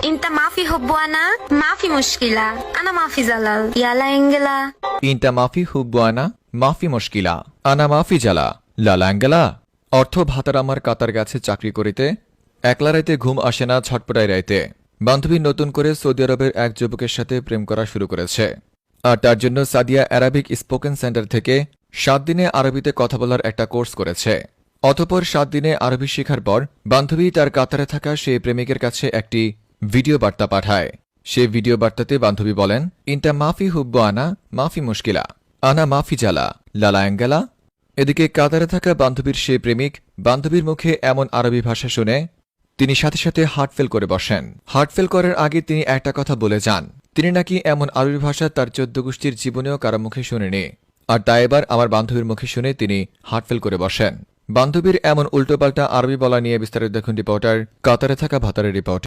انت ما في حب وانا ما في مشكلة انا ما في زلل يلا انجلا ইনটা মাফি হুব্বানা মাফি মুশকিলা আনা মাফি জালা লালাঙ্গালা। অর্থ ভাতার আমার কাতার গাছে চাকরি করিতে, একলা রাইতে ঘুম আসে না ছটপটাই রাইতে। বান্ধবী নতুন করে সৌদি আরবের এক যুবকের সাথে প্রেম করা শুরু করেছে, আর তার জন্য সাদিয়া অ্যারাবিক স্পোকেন সেন্টার থেকে 7 দিনে আরবিতে কথা বলার একটা কোর্স করেছে। অতঃপর 7 দিনে আরবি শেখার পর বান্ধবী তার কাতারে থাকা সেই প্রেমিকের কাছে একটি ভিডিও বার্তা পাঠায়। সেই ভিডিও বার্তাতে বান্ধবী বলেন, ইনটা মাফি হুব্ব আনা মাফি মুশকিলা আনা মাফি জালা লালাঙ্গালা। এদিকে কাতারে থাকা বান্ধবীর সেই প্রেমিক বান্ধবীর মুখে এমন আরবি ভাষা শুনে তিনি সাথে সাথে হার্টফেল করে বসেন। হার্টফেল করার আগে তিনি একটা কথা বলে যান, তিনি নাকি এমন আরবি ভাষা তার 14 গোষ্ঠীর জীবনেও কারো মুখে শুনেনি, আর তা এবার আমার বান্ধবীর মুখে শুনে তিনি হার্টফেল করে বসেন। বান্ধবীর এমন উল্টোপাল্টা আরবি বলা নিয়ে বিস্তারিত দেখুন রিপোর্টার কাতারে থাকা ভাতারের রিপোর্ট।